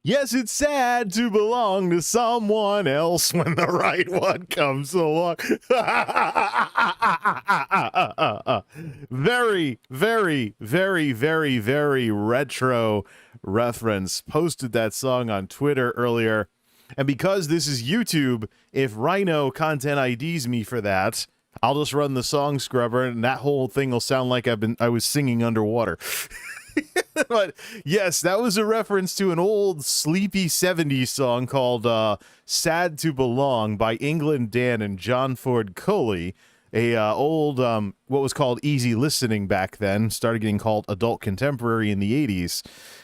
Yes, it's sad to belong to someone else when the right one comes along. Very, very, very, very, very retro reference. Posted that song on Twitter earlier. And because this is YouTube, if Rhino content IDs me for that, I'll just run the song scrubber and that whole thing will sound like I was singing underwater. But yes, that was a reference to an old sleepy 70s song called Sad to Belong by England Dan and John Ford Coley, a old what was called easy listening back then, started getting called adult contemporary in the 80s.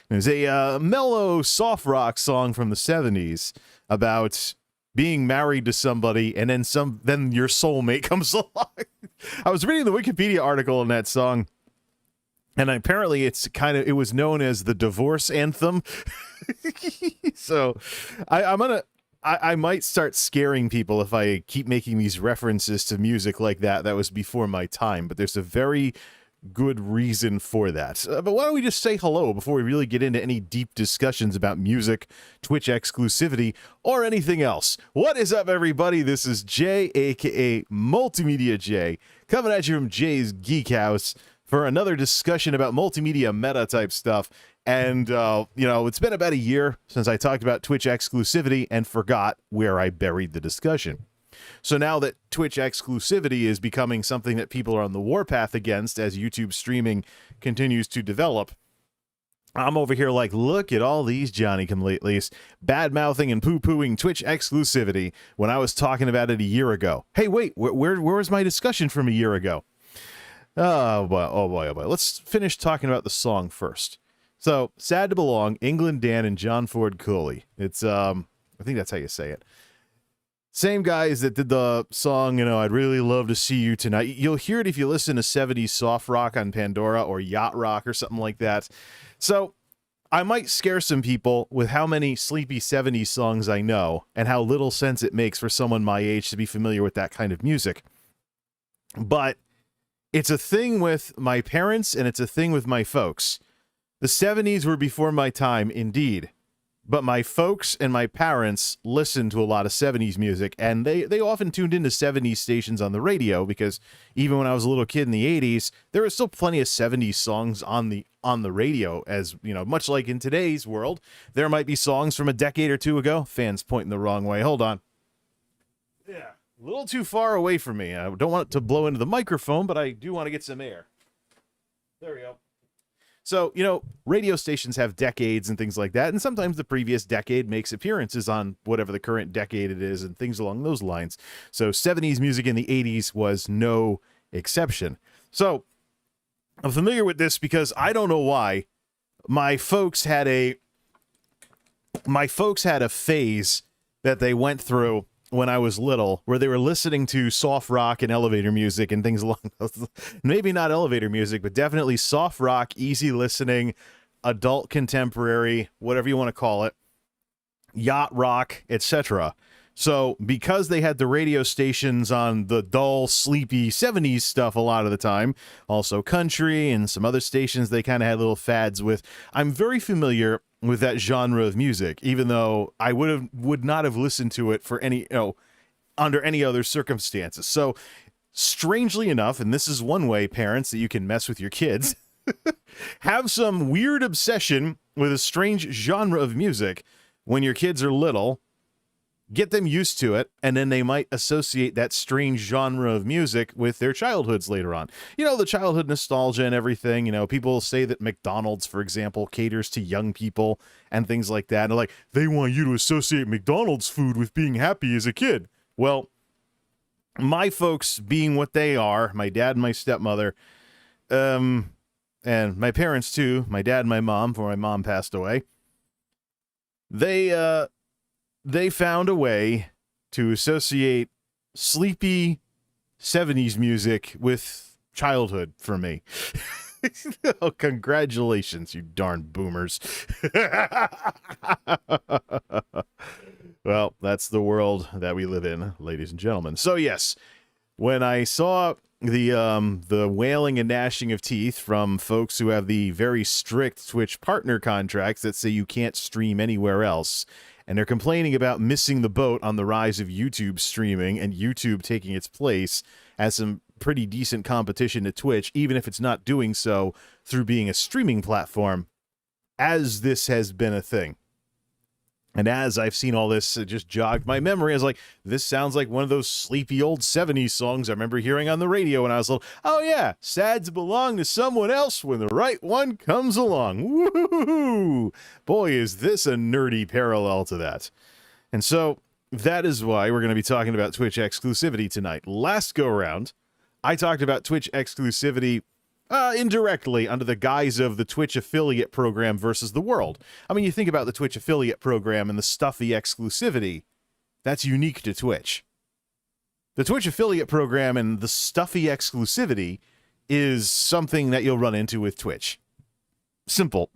It was a mellow soft rock song from the 70s about being married to somebody and then your soulmate comes along. I was reading the Wikipedia article in that song, and apparently it was known as the divorce anthem. So I might start scaring people if I keep making these references to music like that. That was before my time, but there's a very good reason for that. But why don't we just say hello before we really get into any deep discussions about music, Twitch exclusivity, or anything else. What is up, everybody? This is Jay, aka MultimediaJay, coming at you from Jay's Geek House for another discussion about multimedia meta type stuff. And, it's been about a year since I talked about Twitch exclusivity and forgot where I buried the discussion. So now that Twitch exclusivity is becoming something that people are on the warpath against as YouTube streaming continues to develop, I'm over here like, look at all these Johnny-come-latelys bad-mouthing and poo-pooing Twitch exclusivity when I was talking about it a year ago. Hey, wait, where was my discussion from a year ago? Oh boy. Let's finish talking about the song first. So, Sad to Belong, England Dan and John Ford Coley. It's, I think that's how you say it. Same guys that did the song, I'd really love to see you tonight. You'll hear it if you listen to 70s soft rock on Pandora or yacht rock or something like that. So, I might scare some people with how many sleepy 70s songs I know and how little sense it makes for someone my age to be familiar with that kind of music. But it's a thing with my parents, and it's a thing with my folks. The 70s were before my time, indeed. But my folks and my parents listened to a lot of 70s music, and they often tuned into 70s stations on the radio, because even when I was a little kid in the 80s, there was still plenty of 70s songs on the radio, as, much like in today's world. There might be songs from a decade or two ago. Fans pointing the wrong way. Hold on. Yeah. A little too far away from me. I don't want it to blow into the microphone, but I do want to get some air. There we go. So, radio stations have decades and things like that, and sometimes the previous decade makes appearances on whatever the current decade it is and things along those lines. So 70s music in the 80s was no exception. So I'm familiar with this because I don't know why my folks had a phase that they went through when I was little, where they were listening to soft rock and elevator music and things along those, maybe not elevator music, but definitely soft rock, easy listening, adult contemporary, whatever you want to call it, yacht rock, etc. So because they had the radio stations on the dull, sleepy 70s stuff a lot of the time, also country and some other stations they kind of had little fads with, I'm very familiar with that genre of music, even though I would not have listened to it for any, under any other circumstances. So strangely enough, and this is one way, parents, that you can mess with your kids, have some weird obsession with a strange genre of music when your kids are little, get them used to it, and then they might associate that strange genre of music with their childhoods later on. The childhood nostalgia and everything. People say that McDonald's, for example, caters to young people and things like that. And they want you to associate McDonald's food with being happy as a kid. Well, my folks being what they are, my dad and my stepmother, and my parents too, my dad and my mom, before my mom passed away, they found a way to associate sleepy 70s music with childhood for me. Oh, congratulations, you darn boomers. Well, that's the world that we live in, ladies and gentlemen. So yes, when I saw the wailing and gnashing of teeth from folks who have the very strict Twitch partner contracts that say you can't stream anywhere else, and they're complaining about missing the boat on the rise of YouTube streaming and YouTube taking its place as some pretty decent competition to Twitch, even if it's not doing so through being a streaming platform, as this has been a thing. And as I've seen all this, it just jogged my memory. I was like, this sounds like one of those sleepy old 70s songs I remember hearing on the radio when I was little. Oh yeah, sad to belong to someone else when the right one comes along. Woo-hoo-hoo! Boy, is this a nerdy parallel to that. And so that is why we're going to be talking about Twitch exclusivity tonight. Last go around, I talked about Twitch exclusivity indirectly under the guise of the Twitch affiliate program versus the world. I mean, you think about the Twitch affiliate program and the stuffy exclusivity, that's unique to Twitch. The Twitch affiliate program and the stuffy exclusivity is something that you'll run into with Twitch. Simple.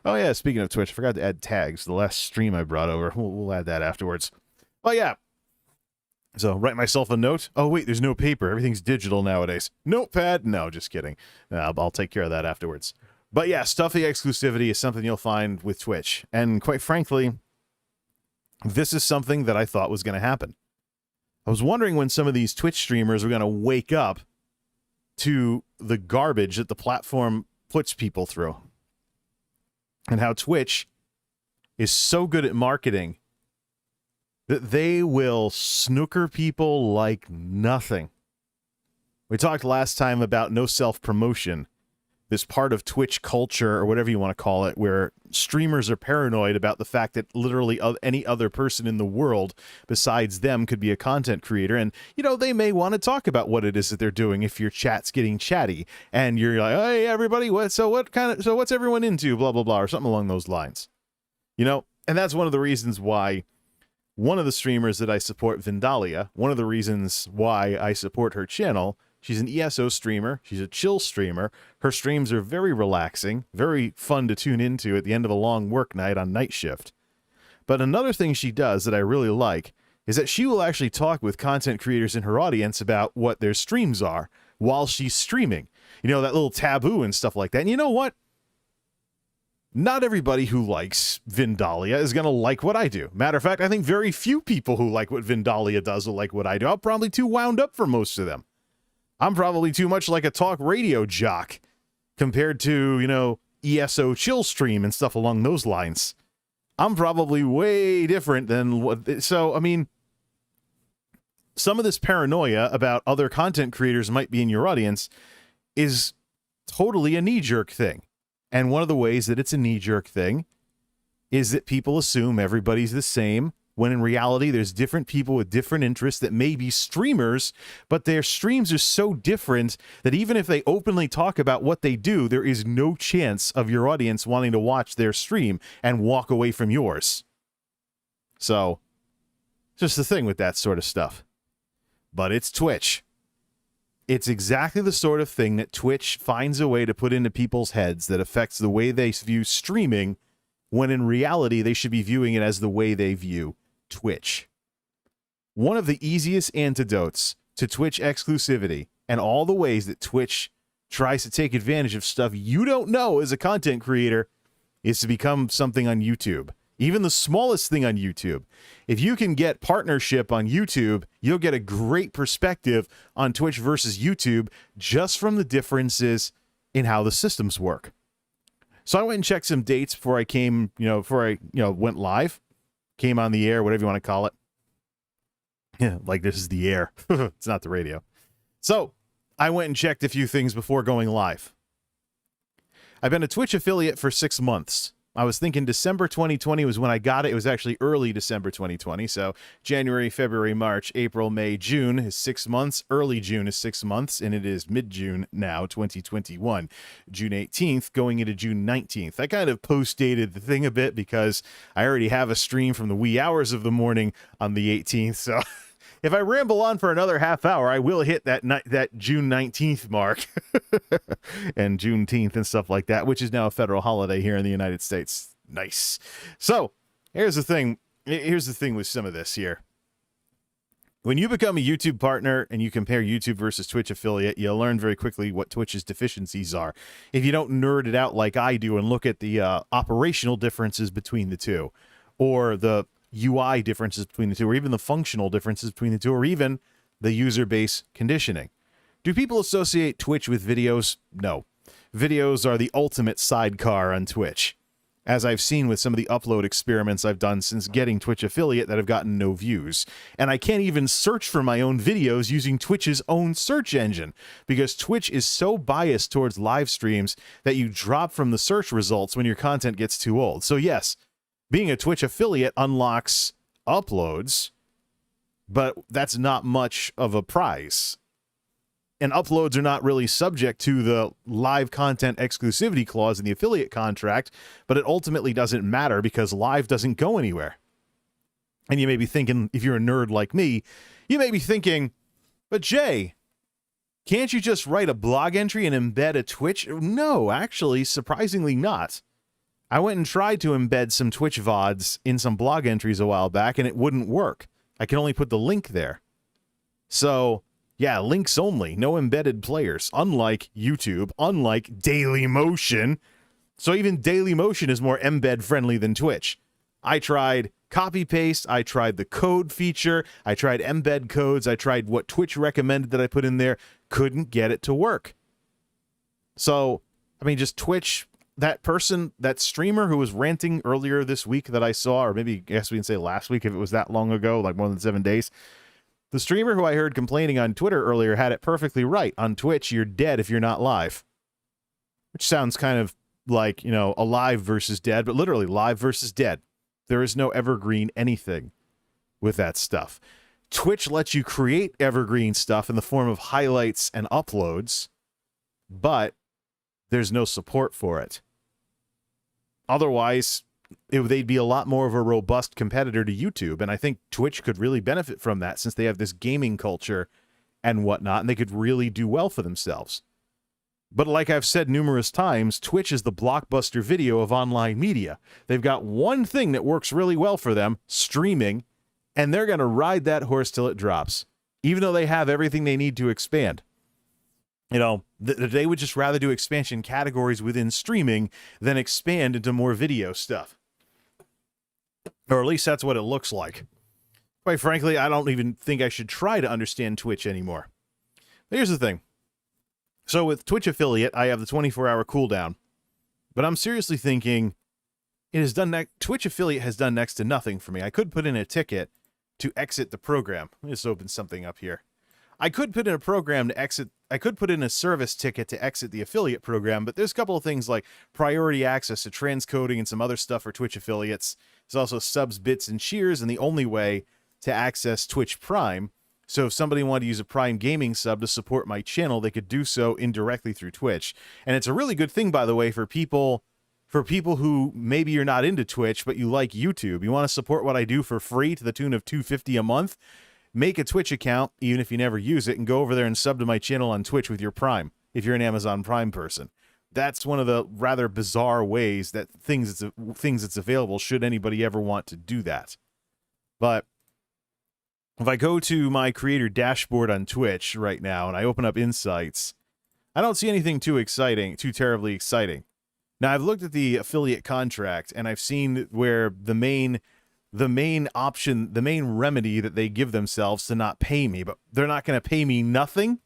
Oh yeah, speaking of Twitch, I forgot to add tags. The last stream I brought over. We'll add that afterwards. Oh yeah. So write myself a note. Oh wait, there's no paper. Everything's digital nowadays. Notepad? No, just kidding. I'll take care of that afterwards. But yeah, stuffy exclusivity is something you'll find with Twitch. And quite frankly, this is something that I thought was going to happen. I was wondering when some of these Twitch streamers were going to wake up to the garbage that the platform puts people through. And how Twitch is so good at marketing that they will snooker people like nothing. We talked last time about no self-promotion, this part of Twitch culture, or whatever you want to call it, where streamers are paranoid about the fact that literally any other person in the world besides them could be a content creator. And, you know, they may want to talk about what it is that they're doing if your chat's getting chatty. And you're like, hey, everybody, what's everyone into, blah, blah, blah, or something along those lines. You know, and that's one of the reasons why one of the streamers that I support, Vindalia, one of the reasons why I support her channel, she's an ESO streamer, she's a chill streamer, her streams are very relaxing, very fun to tune into at the end of a long work night on night shift. But another thing she does that I really like is that she will actually talk with content creators in her audience about what their streams are while she's streaming. You know, that little taboo and stuff like that. And you know what? Not everybody who likes Vindalia is going to like what I do. Matter of fact, I think very few people who like what Vindalia does will like what I do. I'm probably too wound up for most of them. I'm probably too much like a talk radio jock compared to, you know, ESO chill stream and stuff along those lines. I'm probably way different than what... So, I mean, some of this paranoia about other content creators might be in your audience is totally a knee-jerk thing. And one of the ways that it's a knee-jerk thing is that people assume everybody's the same, when in reality there's different people with different interests that may be streamers, but their streams are so different that even if they openly talk about what they do, there is no chance of your audience wanting to watch their stream and walk away from yours. So, just the thing with that sort of stuff. But it's Twitch. It's exactly the sort of thing that Twitch finds a way to put into people's heads that affects the way they view streaming, when in reality they should be viewing it as the way they view Twitch. One of the easiest antidotes to Twitch exclusivity and all the ways that Twitch tries to take advantage of stuff you don't know as a content creator is to become something on YouTube. Even the smallest thing on YouTube. If you can get partnership on YouTube, you'll get a great perspective on Twitch versus YouTube just from the differences in how the systems work. So I went and checked some dates before I went live, came on the air, whatever you want to call it. Yeah, like this is the air. It's not the radio. So I went and checked a few things before going live. I've been a Twitch affiliate for 6 months. I was thinking December 2020 was when I got it. It was actually early December 2020. So January, February, March, April, May, June is 6 months. Early June is 6 months. And it is mid-June now, 2021. June 18th going into June 19th. I kind of post-dated the thing a bit because I already have a stream from the wee hours of the morning on the 18th. So if I ramble on for another half hour, I will hit that June 19th mark and Juneteenth and stuff like that, which is now a federal holiday here in the United States. Nice. So here's the thing. Here's the thing with some of this here. When you become a YouTube partner and you compare YouTube versus Twitch affiliate, you'll learn very quickly what Twitch's deficiencies are. If you don't nerd it out like I do and look at the operational differences between the two, or the UI differences between the two, or even the functional differences between the two, or even the user base conditioning. Do people associate Twitch with videos? No. Videos are the ultimate sidecar on Twitch, as I've seen with some of the upload experiments I've done since getting Twitch affiliate that have gotten no views. And I can't even search for my own videos using Twitch's own search engine, because Twitch is so biased towards live streams that you drop from the search results when your content gets too old. So yes, being a Twitch affiliate unlocks uploads, but that's not much of a prize. And uploads are not really subject to the live content exclusivity clause in the affiliate contract, but it ultimately doesn't matter because live doesn't go anywhere. And you may be thinking, if you're a nerd like me, you may be thinking, but Jay, can't you just write a blog entry and embed a Twitch? No, actually, surprisingly not. I went and tried to embed some Twitch VODs in some blog entries a while back, and it wouldn't work. I can only put the link there. So yeah, links only, no embedded players, unlike YouTube, unlike Dailymotion. So even Dailymotion is more embed friendly than Twitch. I tried copy paste, I tried the code feature, I tried embed codes, I tried what Twitch recommended that I put in there, couldn't get it to work. So, I mean, just Twitch, that person, that streamer who was ranting earlier this week that I saw, or maybe I guess we can say last week if it was that long ago, like more than 7 days. The streamer who I heard complaining on Twitter earlier had it perfectly right. On Twitch, you're dead if you're not live. Which sounds kind of like, you know, alive versus dead, but literally live versus dead. There is no evergreen anything with that stuff. Twitch lets you create evergreen stuff in the form of highlights and uploads, but there's no support for it. Otherwise, they'd be a lot more of a robust competitor to YouTube, and I think Twitch could really benefit from that since they have this gaming culture and whatnot, and they could really do well for themselves. But like I've said numerous times, Twitch is the Blockbuster Video of online media. They've got one thing that works really well for them, streaming, and they're going to ride that horse till it drops, even though they have everything they need to expand. You know, they would just rather do expansion categories within streaming than expand into more video stuff. Or at least that's what it looks like. Quite frankly, I don't even think I should try to understand Twitch anymore. But here's the thing. So with Twitch affiliate, I have the 24-hour cooldown. But I'm seriously thinking, Twitch affiliate has done next to nothing for me. I could put in a ticket to exit the program. Let me just open something up here. I could put in a program to exit. I could put in a service ticket to exit the affiliate program, but there's a couple of things like priority access to transcoding and some other stuff for Twitch affiliates. There's also subs, bits, and cheers, and the only way to access Twitch Prime. So if somebody wanted to use a Prime Gaming sub to support my channel, they could do so indirectly through Twitch. And it's a really good thing, by the way, for people who maybe you're not into Twitch, but you like YouTube. You want to support what I do for free to the tune of $2.50 a month? Make a Twitch account, even if you never use it, and go over there and sub to my channel on Twitch with your Prime, if you're an Amazon Prime person. That's one of the rather bizarre ways that things that's available should anybody ever want to do that. But if I go to my creator dashboard on Twitch right now and I open up insights, I don't see anything too terribly exciting. Now, I've looked at the affiliate contract and I've seen where the main option, the main remedy that they give themselves to not pay me, but they're not going to pay me nothing.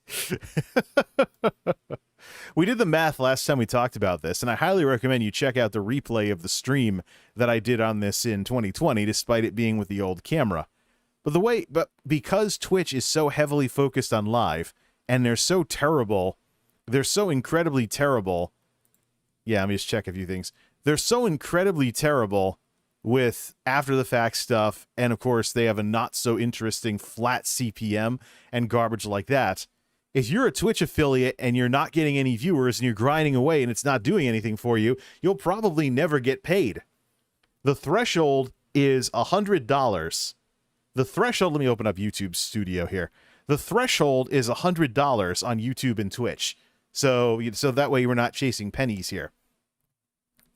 We did the math last time we talked about this, and I highly recommend you check out the replay of the stream that I did on this in 2020, despite it being with the old camera. But because Twitch is so heavily focused on live, and they're so incredibly terrible. Yeah, let me just check a few things. They're so incredibly terrible with after the fact stuff, and of course they have a not so interesting flat CPM and garbage like that. If you're a Twitch affiliate and you're not getting any viewers and you're grinding away and it's not doing anything for you, you'll probably never get paid. The threshold is $100. The threshold, let me open up YouTube Studio here. The threshold is $100 on YouTube and Twitch. So that way we're not chasing pennies here.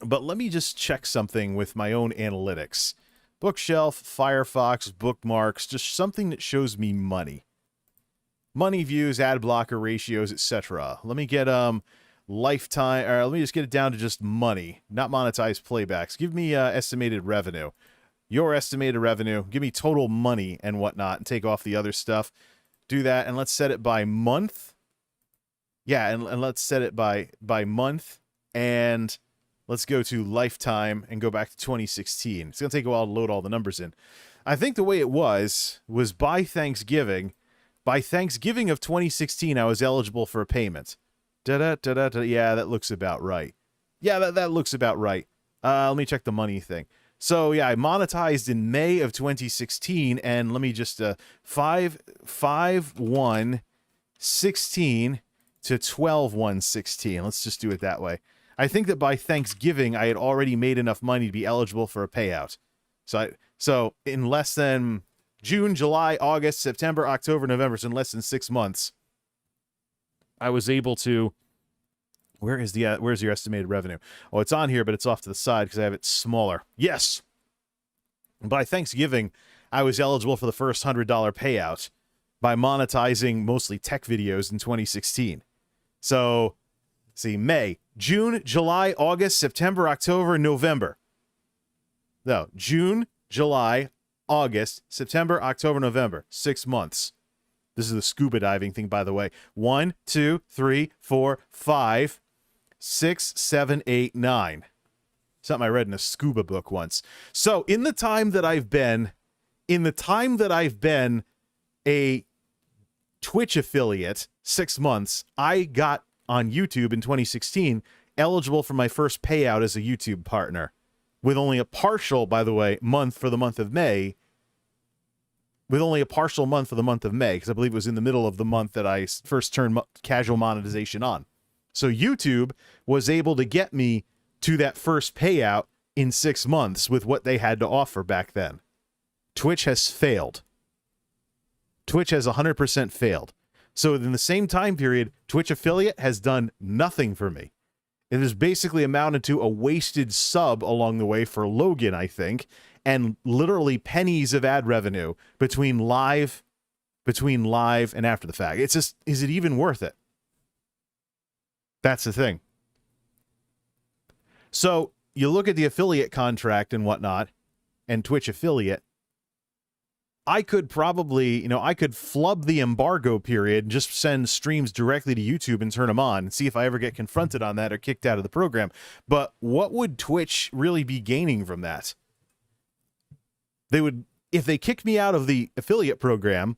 But let me just check something with my own analytics. Bookshelf, Firefox, bookmarks, just something that shows me money. Money views, ad blocker ratios, etc. Let me get lifetime, or let me just get it down to just money, not monetized playbacks. Give me estimated revenue. Your estimated revenue. Give me total money and whatnot, and take off the other stuff. Do that, and let's set it by month. Yeah, and let's set it by month, and let's go to lifetime and go back to 2016. It's going to take a while to load all the numbers in. I think the way it was by Thanksgiving. By Thanksgiving of 2016, I was eligible for a payment. Yeah, that looks about right. Yeah, that looks about right. Let me check the money thing. So, yeah, I monetized in May of 2016, and let me just 5/1/16 to 12/1/16. Let's just do it that way. I think that by Thanksgiving, I had already made enough money to be eligible for a payout. So in less than June, July, August, September, October, November, so in less than 6 months, I was able to. Where's your estimated revenue? Oh, it's on here, but it's off to the side because I have it smaller. Yes. By Thanksgiving, I was eligible for the first $100 payout by monetizing mostly tech videos in 2016. So, see, May, June, July, August, September, October, November. No, June, July, August, September, October, November. 6 months. This is the scuba diving thing, by the way. 1, 2, 3, 4, 5, 6, 7, 8, 9. Something I read in a scuba book once. So in the time that I've been a Twitch affiliate, 6 months, I got on YouTube in 2016 eligible for my first payout as a YouTube partner, with only a partial, by the way, month for the month of May. With only a partial month for the month of May, because I believe it was in the middle of the month that I first turned casual monetization on. So YouTube was able to get me to that first payout in 6 months with what they had to offer back then. Twitch has failed. Twitch has 100% failed. So in the same time period, Twitch affiliate has done nothing for me. It has basically amounted to a wasted sub along the way for Logan, I think, and literally pennies of ad revenue between live and after the fact. It's just, is it even worth it? That's the thing. So you look at the affiliate contract and whatnot, and Twitch affiliate. I could probably, I could flub the embargo period and just send streams directly to YouTube and turn them on and see if I ever get confronted on that or kicked out of the program. But what would Twitch really be gaining from that? They would, if they kicked me out of the affiliate program,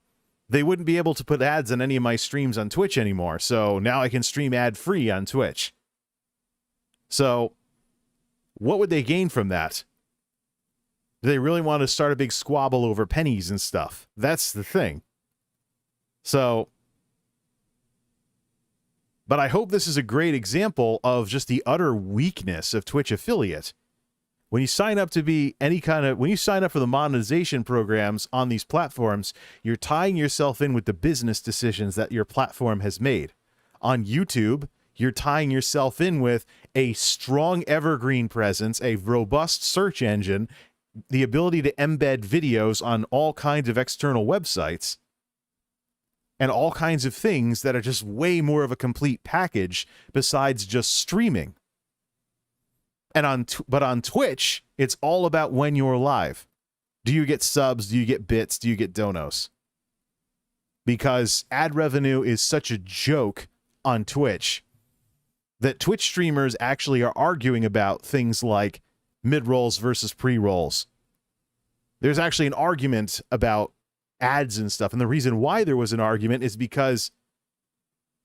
they wouldn't be able to put ads on any of my streams on Twitch anymore. So now I can stream ad-free on Twitch. So what would they gain from that? Do they really want to start a big squabble over pennies and stuff? That's the thing. So, but I hope this is a great example of just the utter weakness of Twitch affiliate. When you sign up to be when you sign up for the monetization programs on these platforms, you're tying yourself in with the business decisions that your platform has made. On YouTube, you're tying yourself in with a strong evergreen presence, a robust search engine, the ability to embed videos on all kinds of external websites, and all kinds of things that are just way more of a complete package besides just streaming. And but on Twitch, it's all about when you're live. Do you get subs? Do you get bits? Do you get donos? Because ad revenue is such a joke on Twitch that Twitch streamers actually are arguing about things like mid-rolls versus pre-rolls. There's actually an argument about ads and stuff. And the reason why there was an argument is because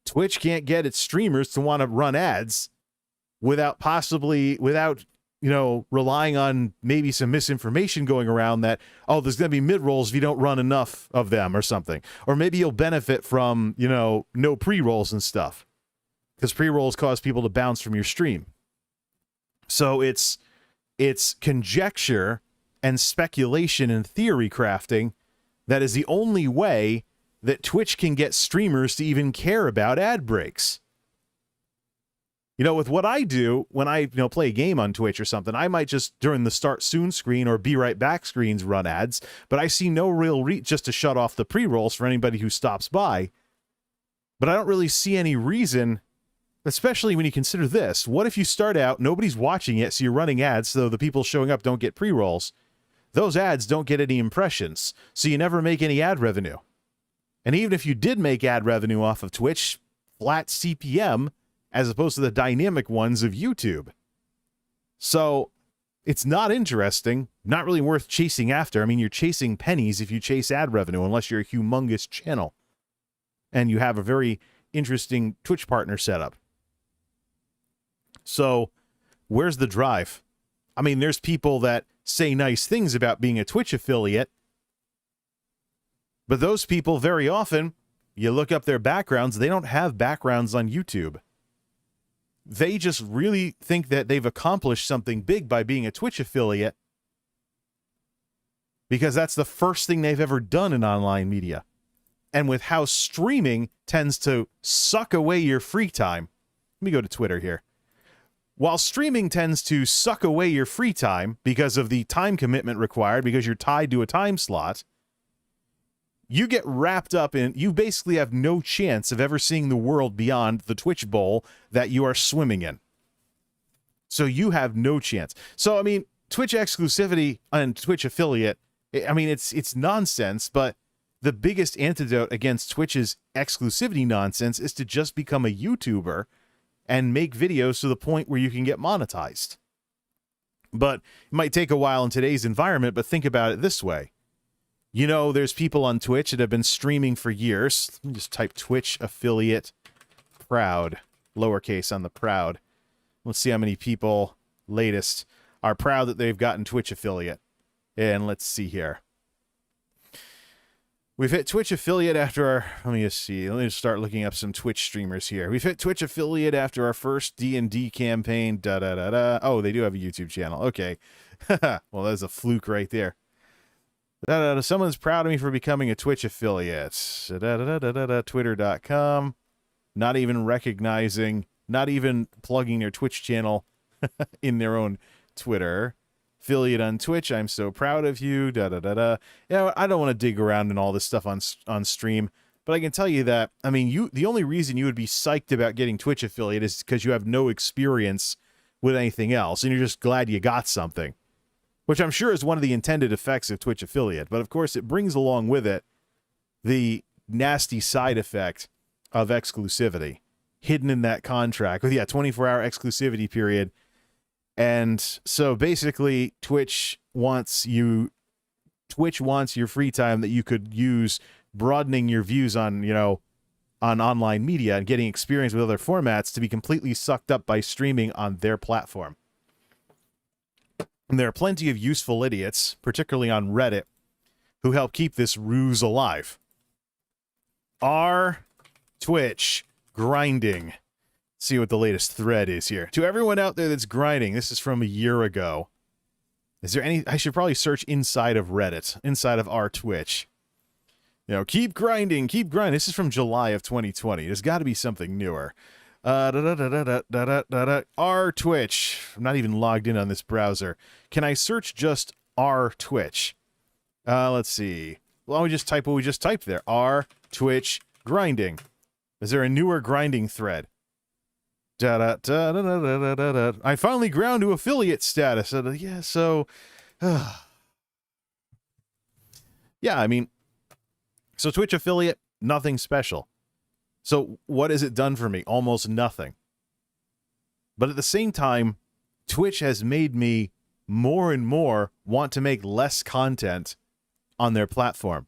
Twitch can't get its streamers to want to run ads without relying on maybe some misinformation going around that, oh, there's going to be mid-rolls if you don't run enough of them or something. Or maybe you'll benefit from, no pre-rolls and stuff, because pre-rolls cause people to bounce from your stream. So it's conjecture and speculation and theory crafting that is the only way that Twitch can get streamers to even care about ad breaks. You know, with what I do when I, play a game on Twitch or something, I might just during the start soon screen or be right back screens run ads, but I see no real just to shut off the pre-rolls for anybody who stops by. But I don't really see any reason, especially when you consider this. What if you start out, nobody's watching it, so you're running ads so the people showing up don't get pre-rolls? Those ads don't get any impressions, so you never make any ad revenue. And even if you did make ad revenue off of Twitch, flat CPM, as opposed to the dynamic ones of YouTube. So it's not interesting, not really worth chasing after. I mean, you're chasing pennies if you chase ad revenue, unless you're a humongous channel and you have a very interesting Twitch partner setup. So where's the drive? I mean, there's people that say nice things about being a Twitch affiliate, but those people, very often, you look up their backgrounds, they don't have backgrounds on YouTube. They just really think that they've accomplished something big by being a Twitch affiliate because that's the first thing they've ever done in online media. And with how streaming tends to suck away your free time, let me go to Twitter here. While streaming tends to suck away your free time because of the time commitment required, because you're tied to a time slot, you get wrapped up in, you basically have no chance of ever seeing the world beyond the Twitch bowl that you are swimming in. So you have no chance. So, I mean, Twitch exclusivity and Twitch affiliate, I mean, it's nonsense, but the biggest antidote against Twitch's exclusivity nonsense is to just become a YouTuber and make videos to the point where you can get monetized. But it might take a while in today's environment, but think about it this way. You know, there's people on Twitch that have been streaming for years. Let me just type Twitch affiliate proud, lowercase on the proud. Let's see how many people latest are proud that they've gotten Twitch affiliate. And let's see here. We've hit Twitch affiliate after our, let me just see. Let me just start looking up some Twitch streamers here. We've hit Twitch affiliate after our first D&D campaign. Oh, they do have a YouTube channel. Okay. Well, that's a fluke right there. Someone's proud of me for becoming a Twitch affiliate. Twitter.com. Not even recognizing, not even plugging their Twitch channel in their own Twitter. Affiliate on Twitch. I'm so proud of you. You know, I don't want to dig around in all this stuff on stream, but I can tell you that, I mean, the only reason you would be psyched about getting Twitch affiliate is because you have no experience with anything else, and you're just glad you got something. Which I'm sure is one of the intended effects of Twitch affiliate. But of course, it brings along with it the nasty side effect of exclusivity hidden in that contract with, 24-hour exclusivity period. And so basically, Twitch wants your free time that you could use broadening your views on, on online media and getting experience with other formats to be completely sucked up by streaming on their platform. And there are plenty of useful idiots, particularly on Reddit, who help keep this ruse alive. Twitch grinding. See what the latest thread is here. To everyone out there that's grinding, this is from a year ago. Is there any... I should probably search inside of Reddit, inside of Twitch. Keep grinding, keep grinding. This is from July of 2020. There's got to be something newer. Twitch. I'm not even logged in on this browser. Can I search just Twitch? Let's see. Well, we just type what we just typed there. Twitch grinding. Is there a newer grinding thread? I finally ground to affiliate status. Yeah, so... yeah, I mean... So Twitch affiliate, nothing special. So what has it done for me? Almost nothing. But at the same time, Twitch has made me more and more want to make less content on their platform.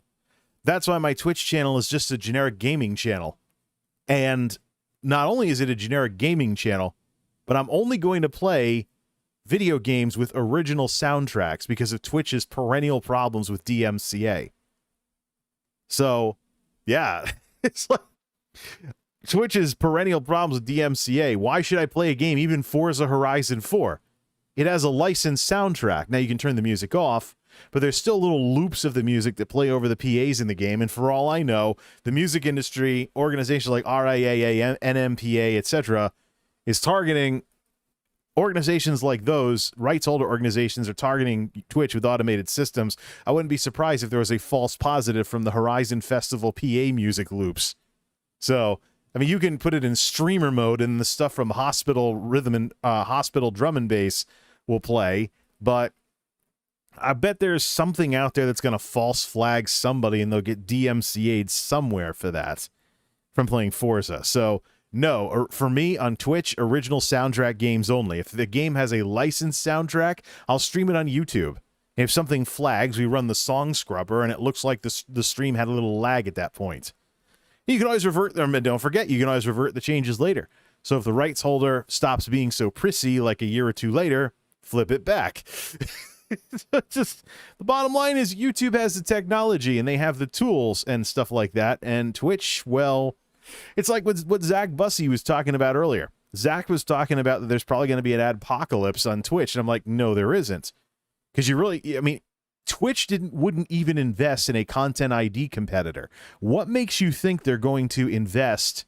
That's why my Twitch channel is just a generic gaming channel. And not only is it a generic gaming channel, but I'm only going to play video games with original soundtracks because of Twitch's perennial problems with DMCA. So, yeah, it's like Twitch's perennial problems with DMCA. Why should I play a game, even Forza Horizon 4? It has a licensed soundtrack. Now you can turn the music off, but there's still little loops of the music that play over the PAs in the game. And for all I know, the music industry, organizations like RIAA, NMPA, etc., is targeting organizations like those. Rights holder organizations are targeting Twitch with automated systems. I wouldn't be surprised if there was a false positive from the Horizon Festival PA music loops. So, I mean, you can put it in streamer mode and the stuff from Hospital Rhythm and Hospital Drum and Bass will play, but I bet there's something out there that's going to false flag somebody and they'll get DMCA'd somewhere for that from playing Forza. So, no, or for me on Twitch, original soundtrack games only. If the game has a licensed soundtrack, I'll stream it on YouTube. If something flags, we run the song scrubber, and it looks like the stream had a little lag at that point. You can always revert them, and don't forget, you can always revert the changes later. So if the rights holder stops being so prissy like a year or two later, flip it back. Just the bottom line is YouTube has the technology, and they have the tools and stuff like that, and Twitch, well, it's like what Zach Bussey was talking about earlier. Zach was talking about that there's probably going to be an adpocalypse on Twitch, and I'm like, no, there isn't. Because Twitch wouldn't even invest in a content ID competitor. What makes you think they're going to invest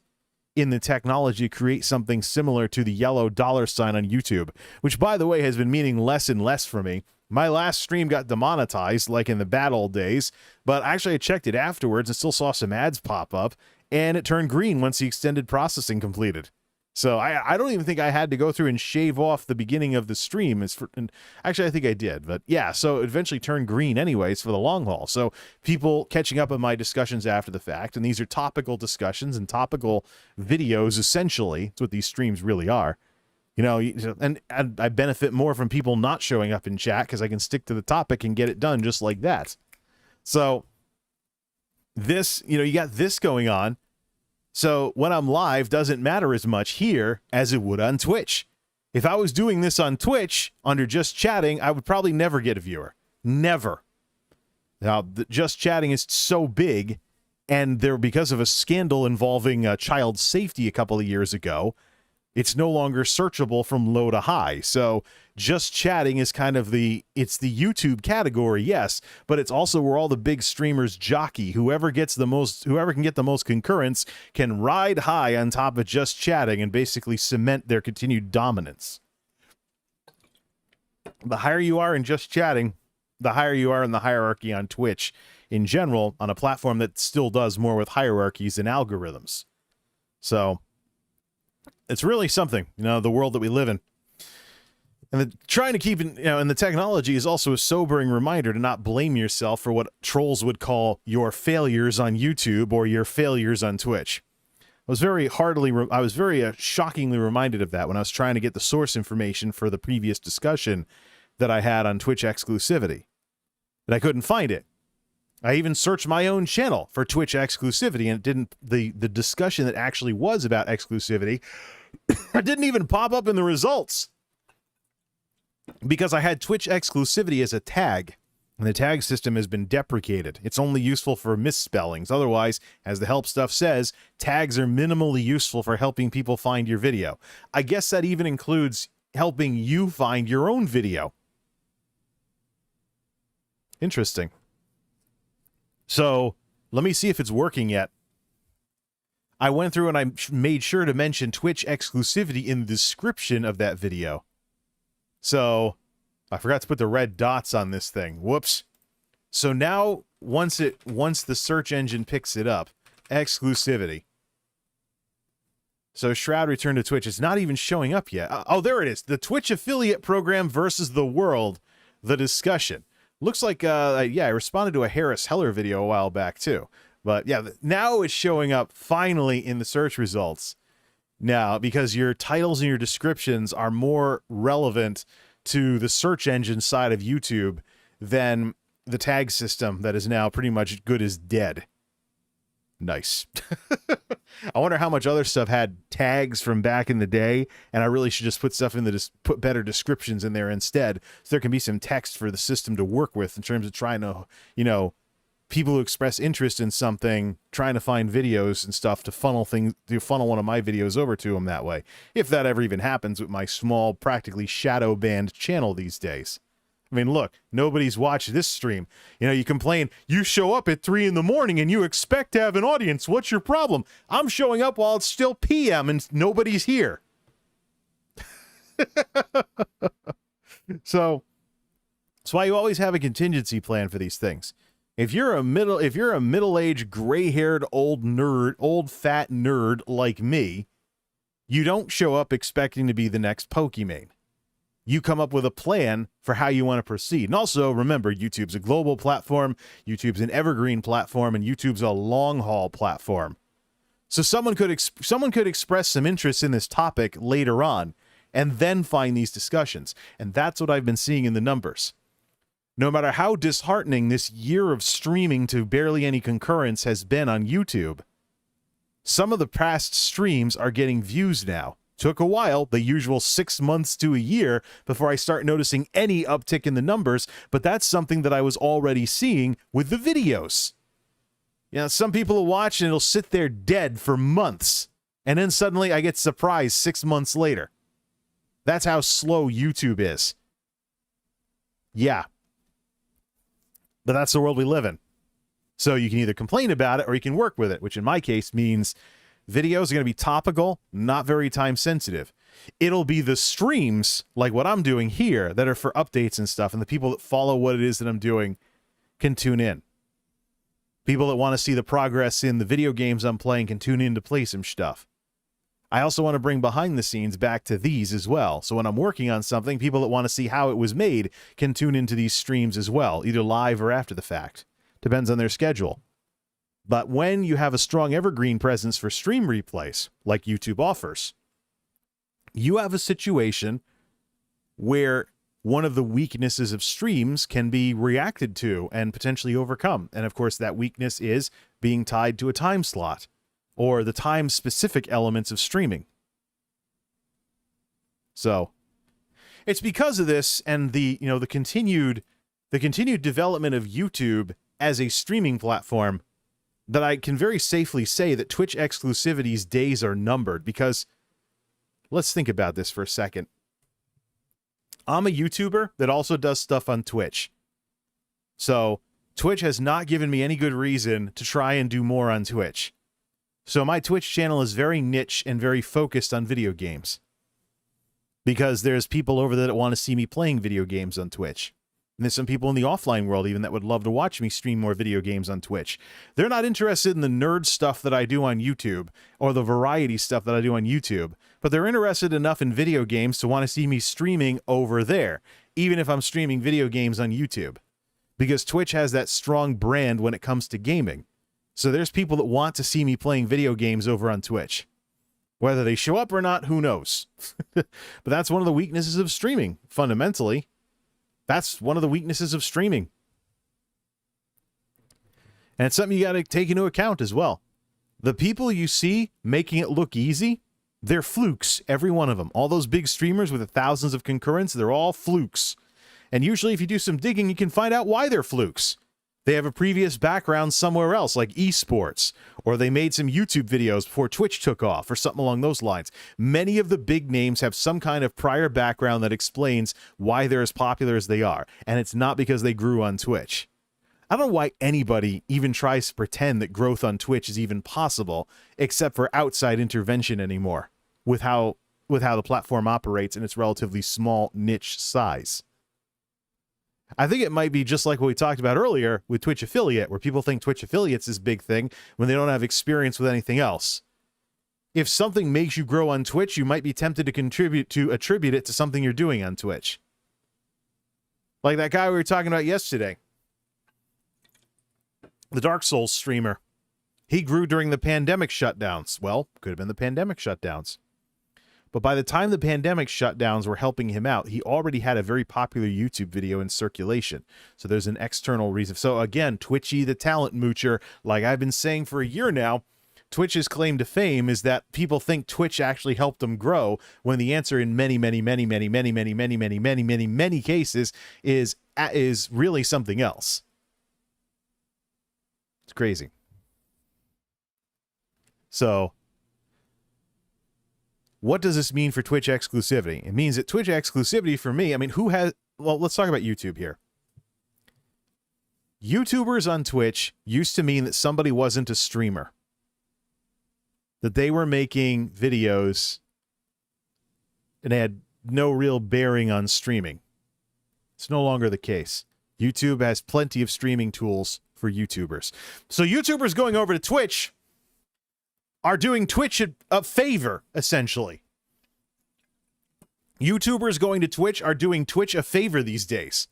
in the technology to create something similar to the yellow dollar sign on YouTube, which, by the way, has been meaning less and less for me. My last stream got demonetized, like in the bad old days, but actually I checked it afterwards and still saw some ads pop up, and it turned green once the extended processing completed. So I don't even think I had to go through and shave off the beginning of the stream. And actually, I think I did. But yeah, so it eventually turned green anyways for the long haul. So people catching up on my discussions after the fact, and these are topical discussions and topical videos, essentially. That's what these streams really are. You know, and I benefit more from people not showing up in chat because I can stick to the topic and get it done just like that. So this, you got this going on. So when I'm live, doesn't matter as much here as it would on Twitch. If I was doing this on Twitch under just chatting, I would probably never get a viewer. Never. Now, just chatting is so big, and because of a scandal involving child safety a couple of years ago, it's no longer searchable from low to high. So just chatting is kind of it's the YouTube category, yes, but it's also where all the big streamers jockey. Whoever can get the most concurrence can ride high on top of just chatting and basically cement their continued dominance. The higher you are in just chatting, the higher you are in the hierarchy on Twitch in general, on a platform that still does more with hierarchies and algorithms. So it's really something, the world that we live in. And trying to keep it, and the technology is also a sobering reminder to not blame yourself for what trolls would call your failures on YouTube or your failures on Twitch. I was very shockingly reminded of that when I was trying to get the source information for the previous discussion that I had on Twitch Exclusivity. And I couldn't find it. I even searched my own channel for Twitch Exclusivity, and it didn't. The discussion that actually was about exclusivity it didn't even pop up in the results because I had Twitch Exclusivity as a tag, and the tag system has been deprecated. It's only useful for misspellings. Otherwise, as the help stuff says, tags are minimally useful for helping people find your video. I guess that even includes helping you find your own video. Interesting. So let me see if it's working yet. I went through and I made sure to mention Twitch Exclusivity in the description of that video. So I forgot to put the red dots on this thing. Whoops. So now once the search engine picks it up, Exclusivity. So Shroud returned to Twitch. It's not even showing up yet. Oh, there it is. The Twitch affiliate program versus the world. The discussion. Looks like, I responded to a Harris Heller video a while back, too. But, yeah, now it's showing up finally in the search results. Now, because your titles and your descriptions are more relevant to the search engine side of YouTube than the tag system that is now pretty much good as dead. Nice. I wonder how much other stuff had tags from back in the day, and I really should just put stuff in put better descriptions in there instead, so there can be some text for the system to work with in terms of trying to, people who express interest in something, trying to find videos and stuff to funnel one of my videos over to them that way. If that ever even happens with my small, practically shadow banned channel these days. I mean, look, nobody's watched this stream. You complain, you show up at 3 a.m. and you expect to have an audience. What's your problem? I'm showing up while it's still PM and nobody's here. So that's why you always have a contingency plan for these things. If you're a middle-aged, gray-haired old fat nerd like me, you don't show up expecting to be the next Pokimane. You come up with a plan for how you want to proceed. And also, remember, YouTube's a global platform, YouTube's an evergreen platform, and YouTube's a long-haul platform. So someone could express some interest in this topic later on and then find these discussions. And that's what I've been seeing in the numbers. No matter how disheartening this year of streaming to barely any concurrence has been on YouTube, some of the past streams are getting views now. Took a while, the usual 6 months to a year, before I start noticing any uptick in the numbers, but that's something that I was already seeing with the videos. You know, some people will watch and it'll sit there dead for months, and then suddenly I get surprised 6 months later. That's how slow YouTube is. Yeah. But that's the world we live in. So you can either complain about it or you can work with it, which in my case means videos are going to be topical, not very time sensitive. It'll be the streams, like what I'm doing here, that are for updates and stuff, and the people that follow what it is that I'm doing can tune in. People that want to see the progress in the video games I'm playing can tune in to play some stuff. I also want to bring behind the scenes back to these as well. So when I'm working on something, people that want to see how it was made can tune into these streams as well, either live or after the fact. Depends on their schedule. But when you have a strong evergreen presence for stream replays, like YouTube offers, you have a situation where one of the weaknesses of streams can be reacted to and potentially overcome. And of course, that weakness is being tied to a time slot or the time-specific elements of streaming. So it's because of this and the continued development of YouTube as a streaming platform that I can very safely say that Twitch Exclusivity's days are numbered, because let's think about this for a second. I'm a YouTuber that also does stuff on Twitch. So Twitch has not given me any good reason to try and do more on Twitch. So my Twitch channel is very niche and very focused on video games, because there's people over there that want to see me playing video games on Twitch. And there's some people in the offline world even that would love to watch me stream more video games on Twitch. They're not interested in the nerd stuff that I do on YouTube or the variety stuff that I do on YouTube, but they're interested enough in video games to want to see me streaming over there, even if I'm streaming video games on YouTube, because Twitch has that strong brand when it comes to gaming. So there's people that want to see me playing video games over on Twitch. Whether they show up or not, who knows? But that's one of the weaknesses of streaming, fundamentally. That's one of the weaknesses of streaming. And it's something you got to take into account as well. The people you see making it look easy, they're flukes, every one of them. All those big streamers with the thousands of concurrents, they're all flukes. And usually if you do some digging, you can find out why they're flukes. They have a previous background somewhere else, like esports, or they made some YouTube videos before Twitch took off, or something along those lines. Many of the big names have some kind of prior background that explains why they're as popular as they are, and it's not because they grew on Twitch. I don't know why anybody even tries to pretend that growth on Twitch is even possible, except for outside intervention anymore, with how the platform operates in its relatively small niche size. I think it might be just like what we talked about earlier with Twitch Affiliate, where people think Twitch Affiliate's this big thing when they don't have experience with anything else. If something makes you grow on Twitch, you might be tempted to attribute it to something you're doing on Twitch. Like that guy we were talking about yesterday, the Dark Souls streamer. He grew during the pandemic shutdowns. Well, could have been the pandemic shutdowns. But by the time the pandemic shutdowns were helping him out, he already had a very popular YouTube video in circulation. So there's an external reason. So again, Twitchy the talent moocher, like I've been saying for a year now, Twitch's claim to fame is that people think Twitch actually helped them grow, when the answer in many cases is really something else. It's crazy. So what does this mean for Twitch exclusivity? It means that Twitch exclusivity for me, I mean, let's talk about YouTube here. YouTubers on Twitch used to mean that somebody wasn't a streamer, that they were making videos and they had no real bearing on streaming. It's no longer the case. YouTube has plenty of streaming tools for YouTubers. So YouTubers going over to Twitch are doing Twitch a favor, essentially. YouTubers going to Twitch are doing Twitch a favor these days.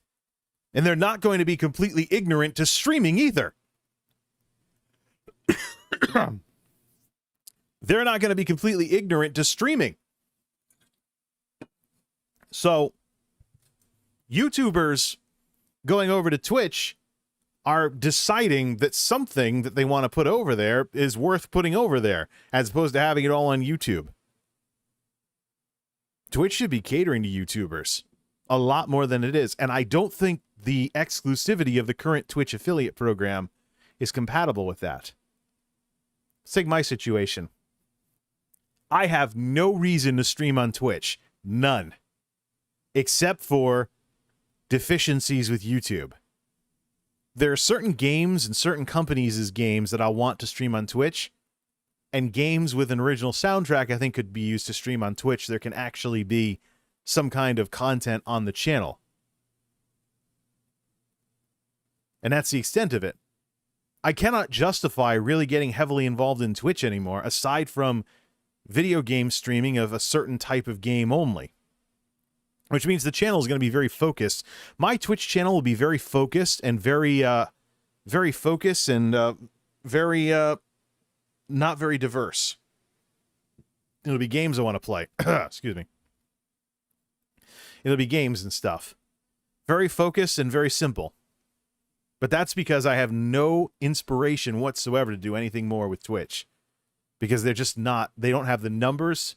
And they're not going to be completely ignorant to streaming either. They're not going to be completely ignorant to streaming. So, YouTubers going over to Twitch are deciding that something that they want to put over there is worth putting over there, as opposed to having it all on YouTube. Twitch should be catering to YouTubers a lot more than it is, and I don't think the exclusivity of the current Twitch affiliate program is compatible with that. Let's take my situation. I have no reason to stream on Twitch. None. Except for deficiencies with YouTube. There are certain games and certain companies' games that I want to stream on Twitch, and games with an original soundtrack I think could be used to stream on Twitch. There can actually be some kind of content on the channel. And that's the extent of it. I cannot justify really getting heavily involved in Twitch anymore, aside from video game streaming of a certain type of game only. Which means the channel is going to be very focused. My Twitch channel will be very focused and very focused and not very diverse. It'll be games I want to play. Excuse me. It'll be games and stuff. Very focused and very simple. But that's because I have no inspiration whatsoever to do anything more with Twitch. Because they're just not, they don't have the numbers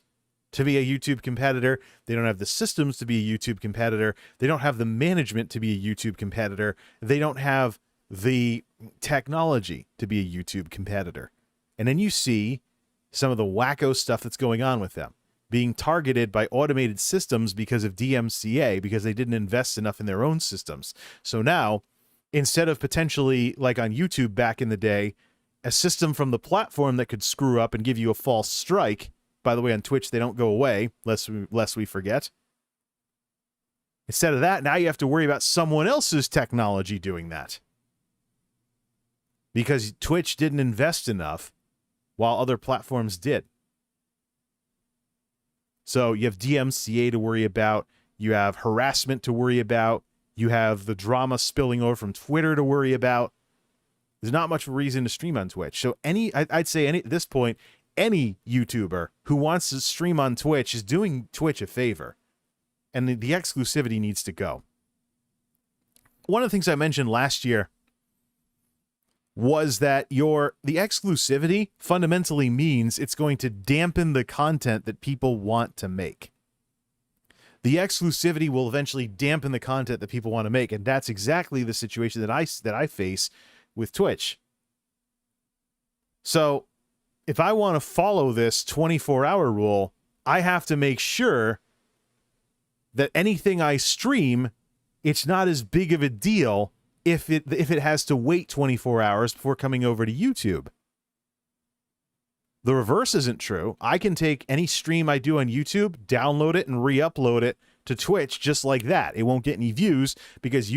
to be a YouTube competitor. They don't have the systems to be a YouTube competitor. They don't have the management to be a YouTube competitor. They don't have the technology to be a YouTube competitor. And then you see some of the wacko stuff that's going on with them, being targeted by automated systems because of DMCA, because they didn't invest enough in their own systems. So now, instead of potentially, like on YouTube back in the day, a system from the platform that could screw up and give you a false strike. By the way, on Twitch, they don't go away, lest we forget. Instead of that, now you have to worry about someone else's technology doing that. Because Twitch didn't invest enough while other platforms did. So you have DMCA to worry about. You have harassment to worry about. You have the drama spilling over from Twitter to worry about. There's not much reason to stream on Twitch. So I'd say at this point, any YouTuber who wants to stream on Twitch is doing Twitch a favor. And the exclusivity needs to go. One of the things I mentioned last year was that the exclusivity fundamentally means it's going to dampen the content that people want to make. The exclusivity will eventually dampen the content that people want to make, and that's exactly the situation that I face with Twitch. So, if I want to follow this 24-hour rule, I have to make sure that anything I stream, it's not as big of a deal if it has to wait 24 hours before coming over to YouTube. The reverse isn't true. I can take any stream I do on YouTube, download it, and re-upload it to Twitch just like that. It won't get any views because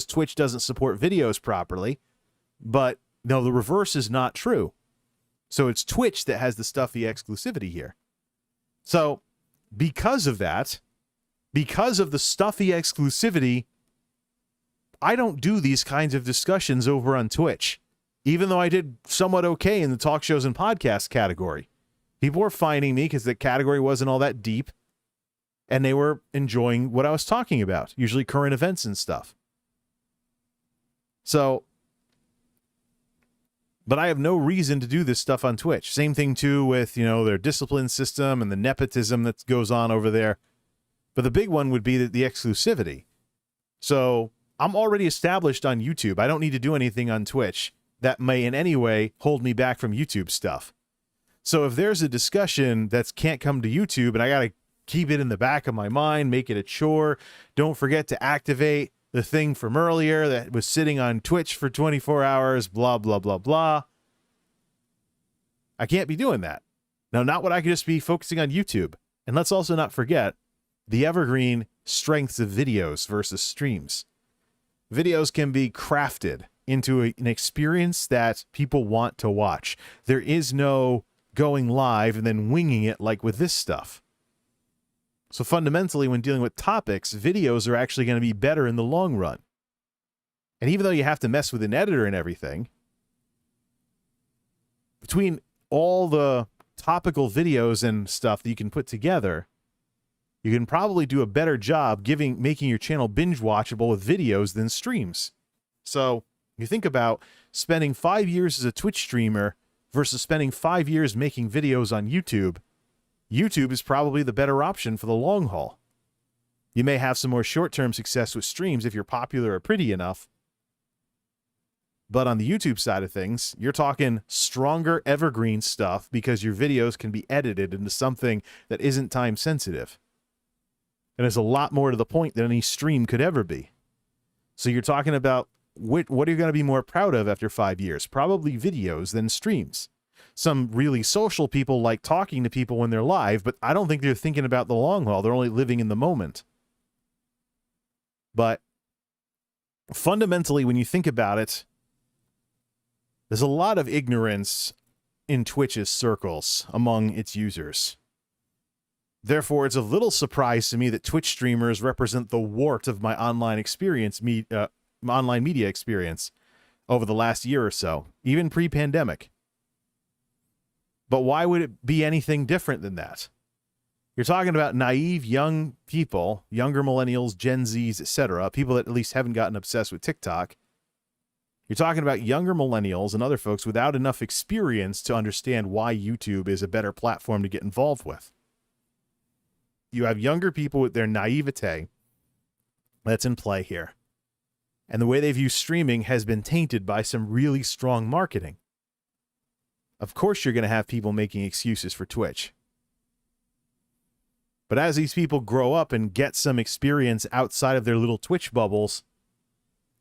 Twitch doesn't support videos properly. But no, the reverse is not true. So it's Twitch that has the stuffy exclusivity here. So because of that, because of the stuffy exclusivity, I don't do these kinds of discussions over on Twitch, even though I did somewhat okay in the talk shows and podcast category. People were finding me because the category wasn't all that deep, and they were enjoying what I was talking about, usually current events and stuff. So, but I have no reason to do this stuff on Twitch. Same thing, too, with, their discipline system and the nepotism that goes on over there. But the big one would be the exclusivity. So I'm already established on YouTube. I don't need to do anything on Twitch that may in any way hold me back from YouTube stuff. So if there's a discussion that can't come to YouTube and I got to keep it in the back of my mind, make it a chore, don't forget to activate the thing from earlier that was sitting on Twitch for 24 hours, blah, blah, blah, blah. I can't be doing that. Now, not when I could just be focusing on YouTube. And let's also not forget the evergreen strengths of videos versus streams. Videos can be crafted into an experience that people want to watch. There is no going live and then winging it like with this stuff. So fundamentally, when dealing with topics, videos are actually going to be better in the long run. And even though you have to mess with an editor and everything, between all the topical videos and stuff that you can put together, you can probably do a better job making your channel binge watchable with videos than streams. So you think about spending 5 years as a Twitch streamer versus spending 5 years making videos on YouTube. YouTube is probably the better option for the long haul. You may have some more short-term success with streams if you're popular or pretty enough. But on the YouTube side of things, you're talking stronger evergreen stuff because your videos can be edited into something that isn't time sensitive. And it's a lot more to the point than any stream could ever be. So you're talking about what are you going to be more proud of after 5 years? Probably videos than streams. Some really social people like talking to people when they're live, but I don't think they're thinking about the long haul. They're only living in the moment. But fundamentally, when you think about it, there's a lot of ignorance in Twitch's circles among its users. Therefore, it's a little surprise to me that Twitch streamers represent the wart of my online experience, my online media experience over the last year or so, even pre-pandemic. But why would it be anything different than that? You're talking about naive young people, younger millennials, Gen Zs, etc., people that at least haven't gotten obsessed with TikTok. You're talking about younger millennials and other folks without enough experience to understand why YouTube is a better platform to get involved with. You have younger people with their naivete that's in play here. And the way they view streaming has been tainted by some really strong marketing. Of course you're going to have people making excuses for Twitch. But as these people grow up and get some experience outside of their little Twitch bubbles,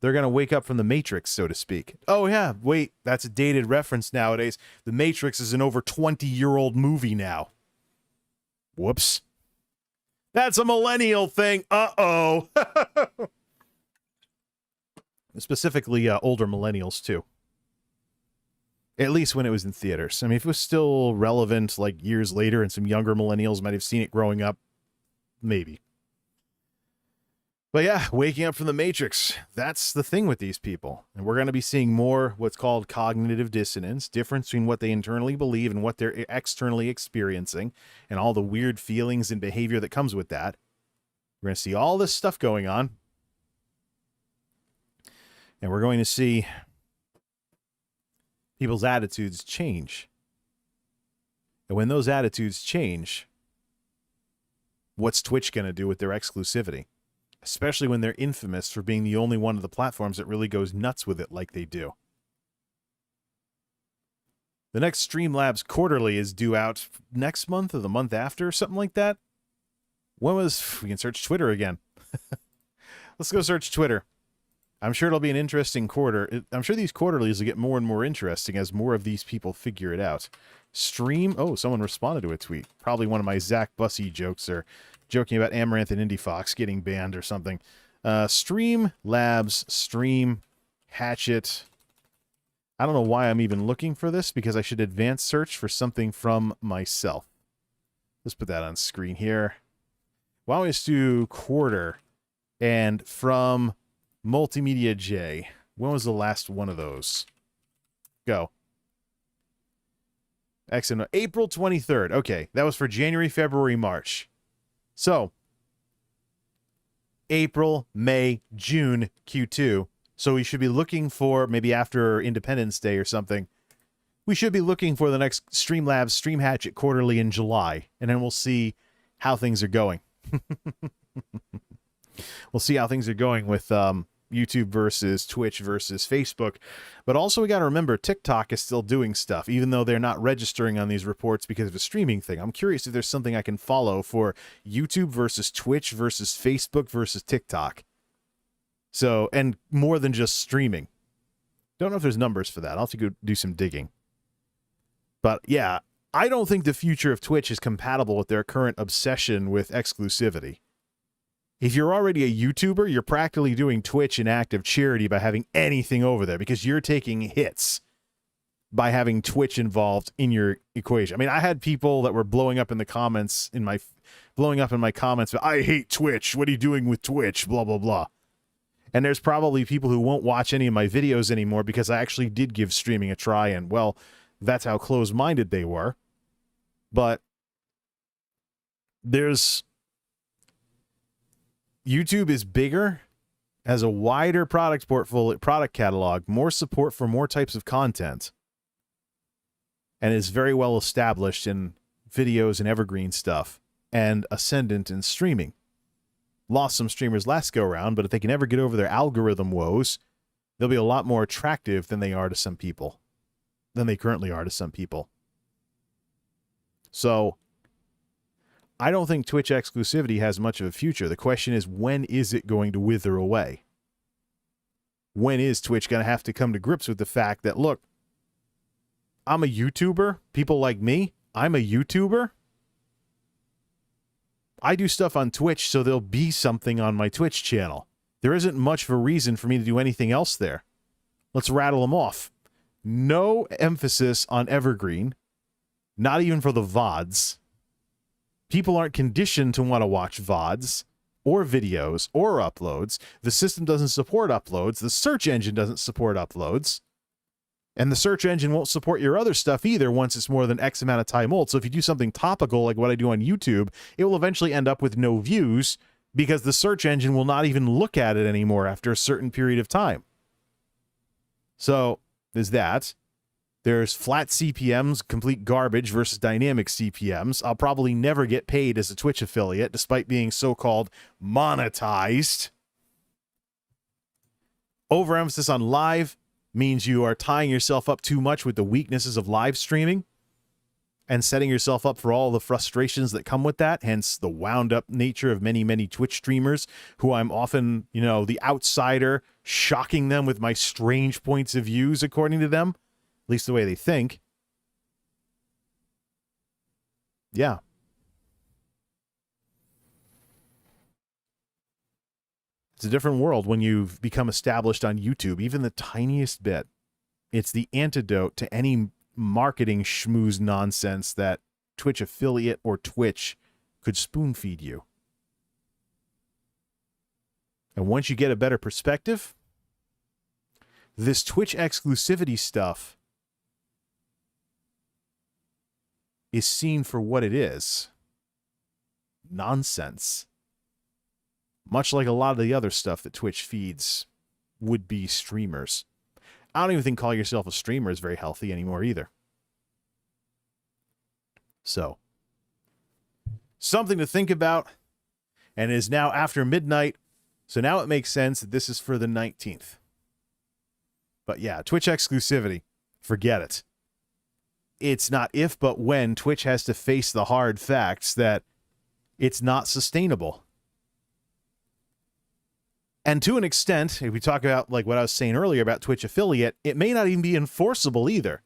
they're going to wake up from the Matrix, so to speak. Oh yeah, wait, that's a dated reference nowadays. The Matrix is an over 20-year-old movie now. Whoops. That's a millennial thing. Uh-oh. Specifically, older millennials, too. At least when it was in theaters. I mean, if it was still relevant, like, years later, and some younger millennials might have seen it growing up, maybe. But yeah, waking up from the Matrix, that's the thing with these people. And we're going to be seeing more what's called cognitive dissonance, difference between what they internally believe and what they're externally experiencing, and all the weird feelings and behavior that comes with that. We're going to see all this stuff going on. And we're going to see people's attitudes change. And when those attitudes change, what's Twitch going to do with their exclusivity? Especially when they're infamous for being the only one of the platforms that really goes nuts with it like they do. The next Streamlabs Quarterly is due out next month or the month after, something like that. We can search Twitter again. Let's go search Twitter. I'm sure it'll be an interesting quarter. I'm sure these quarterlies will get more and more interesting as more of these people figure it out. Stream. Oh, someone responded to a tweet. Probably one of my Zach Bussey jokes or joking about Amaranth and Indie Fox getting banned or something. Stream Labs, Stream Hatchet. I don't know why I'm even looking for this because I should advance search for something from myself. Let's put that on screen here. Why don't we just do quarter and from MultimediaJay. When was the last one of those? Go. Excellent. April 23rd. Okay, that was for January, February, March. So, April, May, June, Q2. So we should be looking for, maybe after Independence Day or something, we should be looking for the next Streamlabs Stream Hatchet Quarterly in July. And then we'll see how things are going. We'll see how things are going with YouTube versus Twitch versus Facebook. But also we got to remember TikTok is still doing stuff, even though they're not registering on these reports because of a streaming thing. I'm curious if there's something I can follow for YouTube versus Twitch versus Facebook versus TikTok. So, and more than just streaming. Don't know if there's numbers for that. I'll have to go do some digging. But yeah, I don't think the future of Twitch is compatible with their current obsession with exclusivity. If you're already a YouTuber, you're practically doing Twitch an act of charity by having anything over there, because you're taking hits by having Twitch involved in your equation. I mean, I had people that were blowing up in my comments, but I hate Twitch. What are you doing with Twitch? Blah, blah, blah. And there's probably people who won't watch any of my videos anymore because I actually did give streaming a try, and, well, that's how close-minded they were. But YouTube is bigger, has a wider product catalog, more support for more types of content, and is very well established in videos and evergreen stuff, and ascendant in streaming. Lost some streamers last go around, but if they can ever get over their algorithm woes, they'll be a lot more attractive than they are to some people, than they currently are to some people. So I don't think Twitch exclusivity has much of a future. The question is, when is it going to wither away? When is Twitch going to have to come to grips with the fact that, look, I'm a YouTuber. People like me, I'm a YouTuber. I do stuff on Twitch, so there'll be something on my Twitch channel. There isn't much of a reason for me to do anything else there. Let's rattle them off. No emphasis on evergreen, not even for the VODs. People aren't conditioned to want to watch VODs or videos or uploads. The system doesn't support uploads. The search engine doesn't support uploads. And the search engine won't support your other stuff either once it's more than X amount of time old. So if you do something topical like what I do on YouTube, it will eventually end up with no views because the search engine will not even look at it anymore after a certain period of time. So there's that. There's flat CPMs, complete garbage, versus dynamic CPMs. I'll probably never get paid as a Twitch affiliate, despite being so-called monetized. Overemphasis on live means you are tying yourself up too much with the weaknesses of live streaming and setting yourself up for all the frustrations that come with that, hence the wound-up nature of many, many Twitch streamers who I'm often, the outsider, shocking them with my strange points of views, according to them. At least the way they think. Yeah. It's a different world when you've become established on YouTube, even the tiniest bit. It's the antidote to any marketing schmooze nonsense that Twitch affiliate or Twitch could spoon feed you. And once you get a better perspective, this Twitch exclusivity stuff is seen for what it is. Nonsense. Much like a lot of the other stuff that Twitch feeds would-be streamers. I don't even think calling yourself a streamer is very healthy anymore either. So, something to think about, and it is now after midnight, so now it makes sense that this is for the 19th. But yeah, Twitch exclusivity, forget it. It's not if, but when Twitch has to face the hard facts that it's not sustainable. And to an extent, if we talk about like what I was saying earlier about Twitch affiliate, it may not even be enforceable either.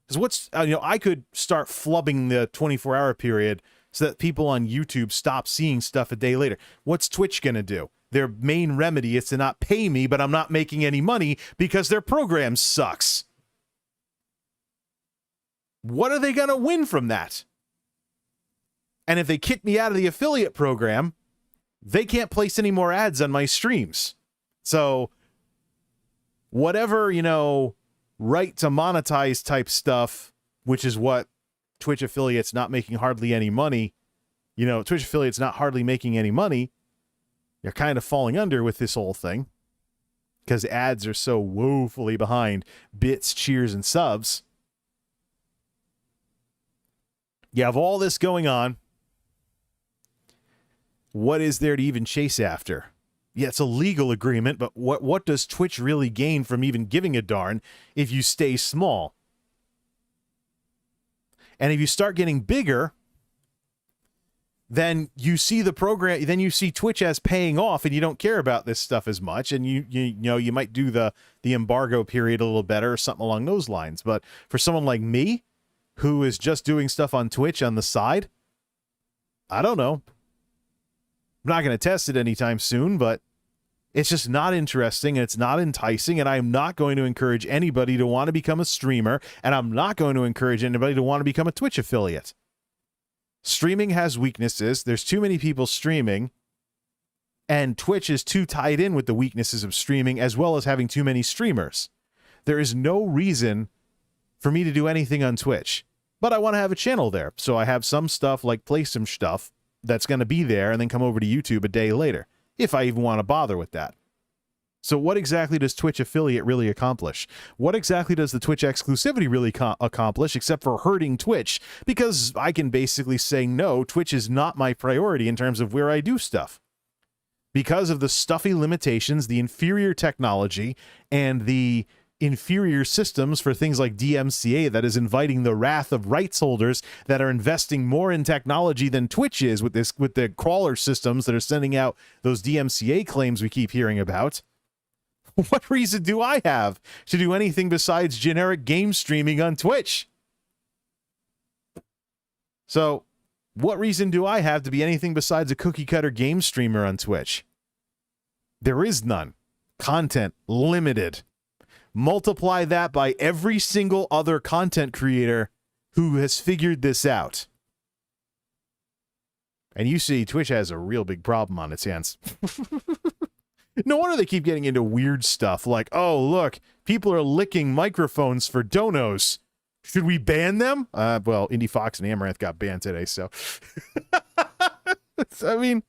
Because I could start flubbing the 24-hour period so that people on YouTube stop seeing stuff a day later. What's Twitch going to do? Their main remedy is to not pay me, but I'm not making any money because their program sucks. What are they going to win from that? And if they kick me out of the affiliate program, they can't place any more ads on my streams. So whatever, right to monetize type stuff, which is what Twitch affiliates not making hardly any money, Twitch affiliates not hardly making any money, you're kind of falling under with this whole thing because ads are so woefully behind bits, cheers, and subs. You have all this going on. What is there to even chase after? Yeah, it's a legal agreement, but what does Twitch really gain from even giving a darn if you stay small? And if you start getting bigger, then you see the program, then you see Twitch as paying off and you don't care about this stuff as much, and you might do the embargo period a little better or something along those lines. But for someone like me, who is just doing stuff on Twitch on the side, I don't know. I'm not going to test it anytime soon, but it's just not interesting, and it's not enticing, and I'm not going to encourage anybody to want to become a streamer, and I'm not going to encourage anybody to want to become a Twitch affiliate. Streaming has weaknesses. There's too many people streaming, and Twitch is too tied in with the weaknesses of streaming, as well as having too many streamers. There is no reason for me to do anything on Twitch, but I want to have a channel there, so I have some stuff, like play some stuff, that's going to be there and then come over to YouTube a day later, if I even want to bother with that. So what exactly does Twitch affiliate really accomplish? What exactly does the Twitch exclusivity really accomplish, except for hurting Twitch? Because I can basically say, no, Twitch is not my priority in terms of where I do stuff. Because of the stuffy limitations, the inferior technology, and the inferior systems for things like DMCA that is inviting the wrath of rights holders that are investing more in technology than Twitch is with the crawler systems that are sending out those DMCA claims we keep hearing about. What reason do I have to do anything besides generic game streaming on Twitch? So, what reason do I have to be anything besides a cookie-cutter game streamer on Twitch? There is none. Content limited. Multiply that by every single other content creator who has figured this out. And you see, Twitch has a real big problem on its hands. No wonder they keep getting into weird stuff like, oh, look, people are licking microphones for donos. Should we ban them? Well, Indie Fox and Amaranth got banned today, so. I mean,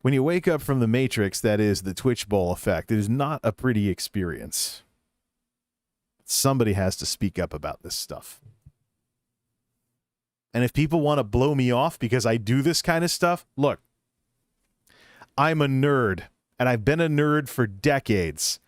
when you wake up from the Matrix, that is the Twitch Bowl effect, it is not a pretty experience. Somebody has to speak up about this stuff. And if people want to blow me off because I do this kind of stuff, look, I'm a nerd, and I've been a nerd for decades.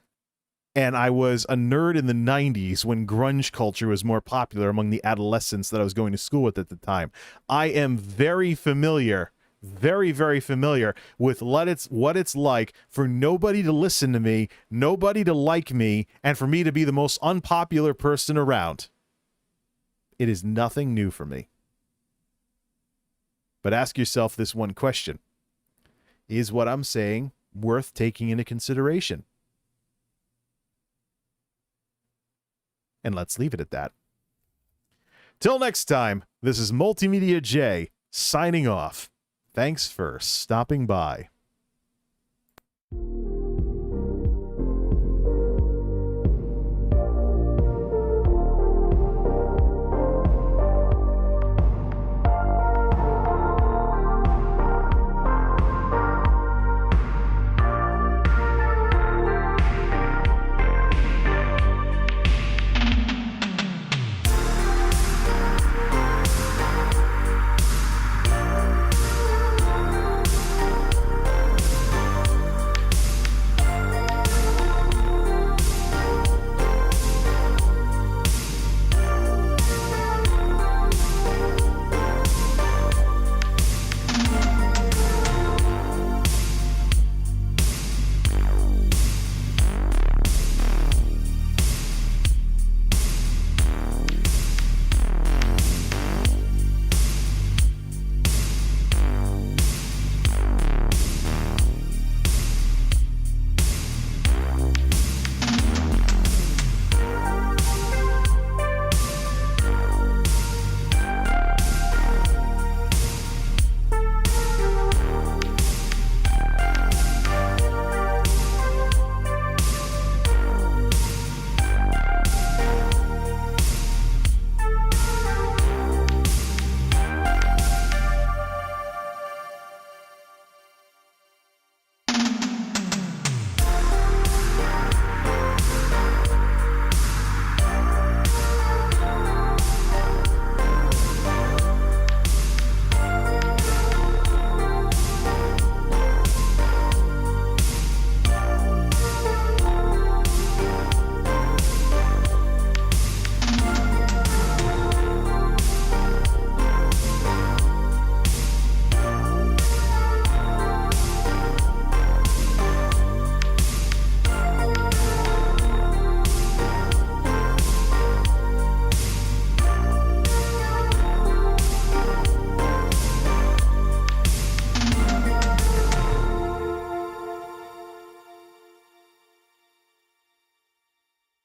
And I was a nerd in the 90s when grunge culture was more popular among the adolescents that I was going to school with at the time. I am very familiar, very, very familiar with what it's like for nobody to listen to me, nobody to like me, and for me to be the most unpopular person around. It is nothing new for me. But ask yourself this one question. Is what I'm saying worth taking into consideration? And let's leave it at that. Till next time, this is MultimediaJay signing off. Thanks for stopping by.